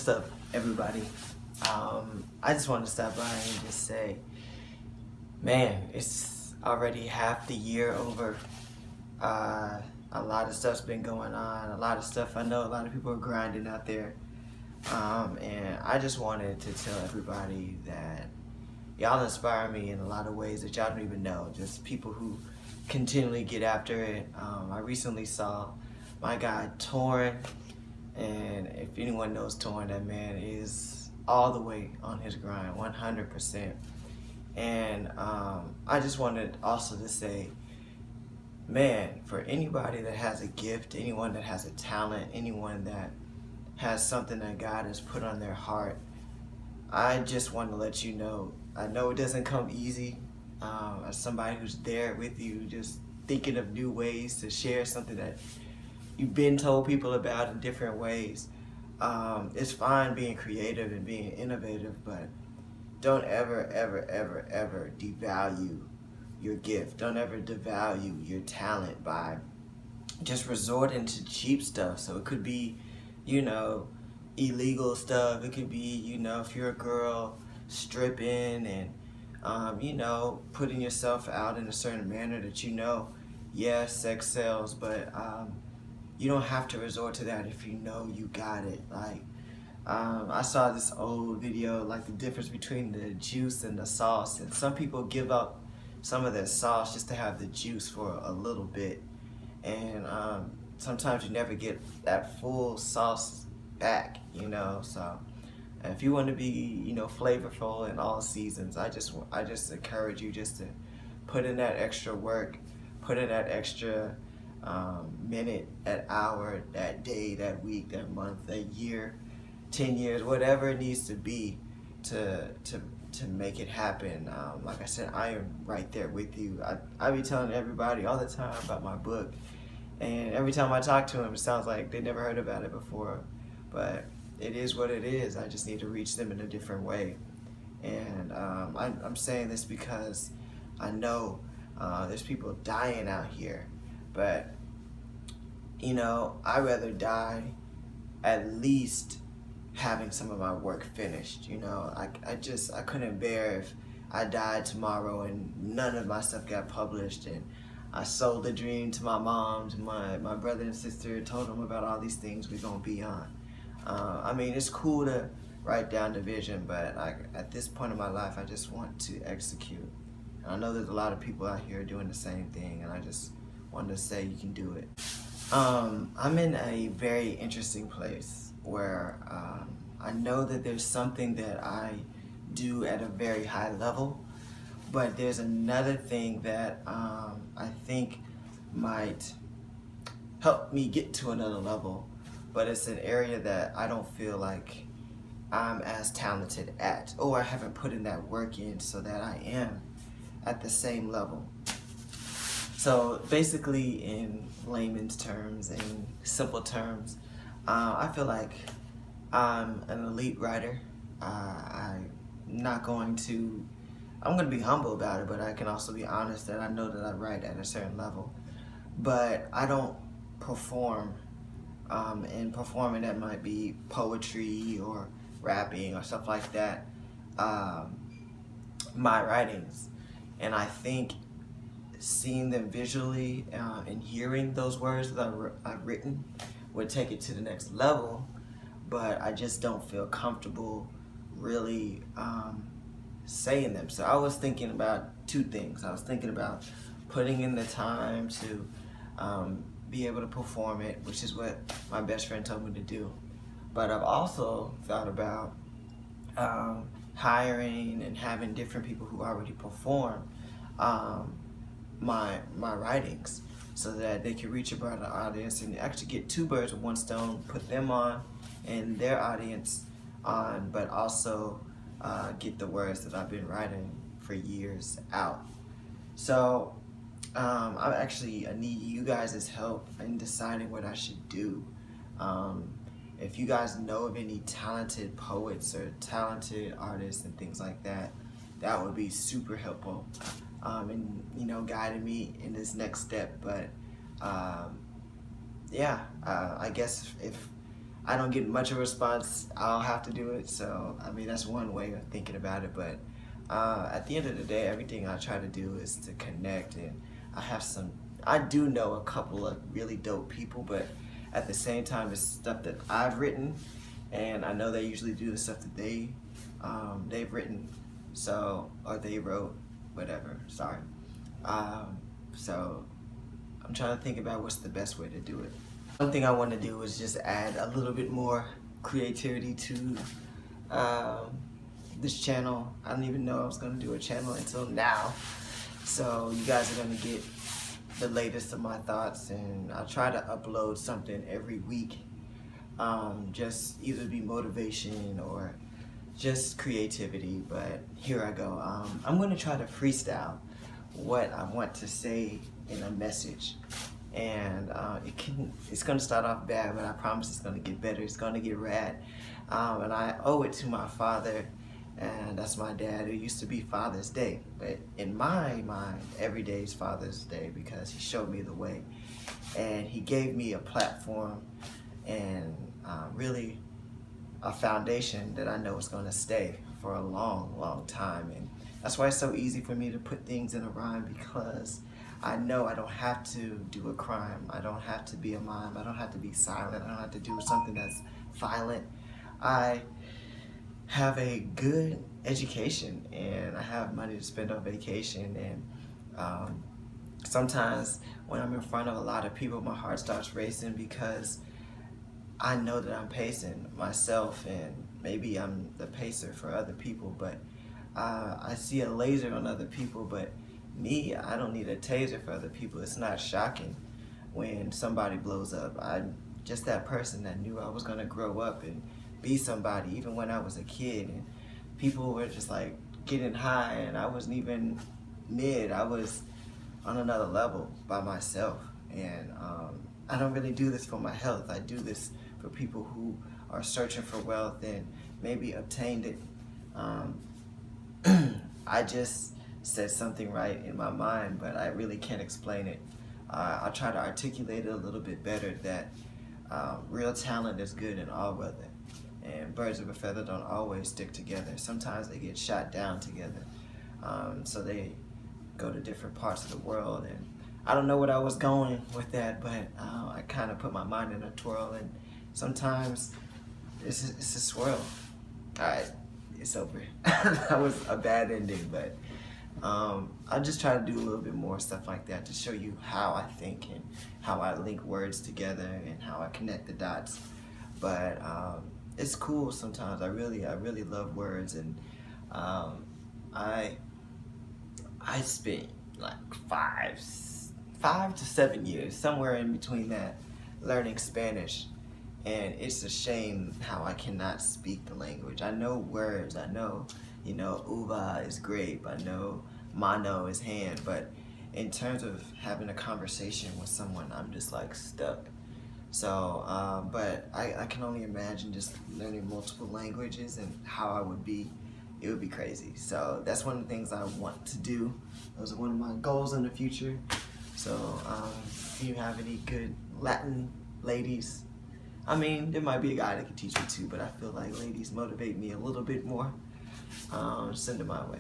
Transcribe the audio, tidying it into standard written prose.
What's up, everybody? I just wanted to stop by and just say, man, it's already half the year over. A lot of stuff's been going on. A lot of stuff. I know a lot of people are grinding out there. And I just wanted to tell everybody that y'all inspire me in a lot of ways that y'all don't even know. Just people who continually get after it. I recently saw my guy Torn, and if anyone knows Torn, that man is all the way on his grind, 100%. And I just wanted also to say, man, for anybody that has a gift, anyone that has a talent, anyone that has something that God has put on their heart, I just want to let you know, I know it doesn't come easy. As somebody who's there with you, just thinking of new ways to share something that you've been told people about in different ways. It's fine being creative and being innovative, but don't ever, ever, ever, ever devalue your gift. Don't ever devalue your talent by just resorting to cheap stuff. So it could be, illegal stuff. It could be, if you're a girl, stripping and, putting yourself out in a certain manner that yes, sex sells, but you don't have to resort to that if you know you got it. Like, I saw this old video, like the difference between the juice and the sauce, and some people give up some of their sauce just to have the juice for a little bit, and sometimes you never get that full sauce back, so if you want to be, flavorful in all seasons, I just encourage you just to put in that extra work, put in that extra minute, that hour, that day, that week, that month, that year, 10 years, whatever it needs to be to make it happen. Like I said, I am right there with you. I be telling everybody all the time about my book, and every time I talk to them, it sounds like they never heard about it before, but it is what it is. I just need to reach them in a different way. And I'm saying this because I know there's people dying out here, but I'd rather die at least having some of my work finished. I couldn't bear if I died tomorrow and none of my stuff got published, and I sold the dream to my mom, to my brother and sister, told them about all these things we're gonna be on. It's cool to write down the vision, but at this point in my life, I just want to execute. And I know there's a lot of people out here doing the same thing, and I just wanted to say you can do it. I'm in a very interesting place where I know that there's something that I do at a very high level, but there's another thing that I think might help me get to another level, but it's an area that I don't feel like I'm as talented at, or I haven't put in that work in so that I am at the same level. So basically, in layman's terms and simple terms, I feel like I'm an elite writer. I'm going to be humble about it, but I can also be honest that I know that I write at a certain level. But I don't perform, and performing that might be poetry or rapping or stuff like that, my writings. And I think seeing them visually and hearing those words that I've written would take it to the next level, but I just don't feel comfortable really saying them. So I was thinking about two things. I was thinking about putting in the time to be able to perform it, which is what my best friend told me to do. But I've also thought about hiring and having different people who already perform my writings, so that they can reach a broader audience and actually get two birds with one stone, put them on and their audience on, but also get the words that I've been writing for years out. So I need you guys' help in deciding what I should do. If you guys know of any talented poets or talented artists and things like that, that would be super helpful in guiding me in this next step. But I guess if I don't get much of a response, I'll have to do it. So, I mean, that's one way of thinking about it. But at the end of the day, everything I try to do is to connect. And I do know a couple of really dope people, but at the same time, it's stuff that I've written, and I know they usually do the stuff that they've written, so, or they wrote, whatever, sorry. So I'm trying to think about what's the best way to do it. One thing I want to do is just add a little bit more creativity to this channel. I didn't even know I was going to do a channel until now. So you guys are going to get the latest of my thoughts, and I'll try to upload something every week. Just either be motivation or just creativity, but here I go. I'm going to try to freestyle what I want to say in a message. And it's gonna start off bad, but I promise it's gonna get better. It's gonna get rad. And I owe it to my father, and that's my dad. It used to be Father's Day, but in my mind, every day is Father's Day because he showed me the way. And he gave me a platform and really a foundation that I know is gonna stay for a long, long time. And that's why it's so easy for me to put things in a rhyme, because I know I don't have to do a crime. I don't have to be a mime. I don't have to be silent. I don't have to do something that's violent. I have a good education, and I have money to spend on vacation. And sometimes when I'm in front of a lot of people, my heart starts racing because I know that I'm pacing myself, and maybe I'm the pacer for other people, but I see a laser on other people, but me, I don't need a taser for other people. It's not shocking when somebody blows up. I'm just that person that knew I was gonna grow up and be somebody, even when I was a kid, and people were just like getting high, and I wasn't even mid. I was on another level by myself. And I don't really do this for my health. I do this for people who are searching for wealth and maybe obtained it. I just said something right in my mind, but I really can't explain it. I'll try to articulate it a little bit better, that real talent is good in all weather, and birds of a feather don't always stick together. Sometimes they get shot down together, so they go to different parts of the world. And I don't know what I was going with that, but I kind of put my mind in a twirl, and sometimes it's a swirl. All right, it's over. That was a bad ending, but I just try to do a little bit more stuff like that to show you how I think and how I link words together and how I connect the dots. But it's cool sometimes. I really love words, and I spent like 5 to 7 years, somewhere in between that, learning Spanish. And it's a shame how I cannot speak the language. I know words. I know, uva is grape. I know mano is hand. But in terms of having a conversation with someone, I'm just like stuck. So, but I can only imagine just learning multiple languages and how I would be. It would be crazy. So that's one of the things I want to do. Those are one of my goals in the future. So if you have any good Latin ladies, I mean, there might be a guy that can teach me too, but I feel like ladies motivate me a little bit more. Send them my way.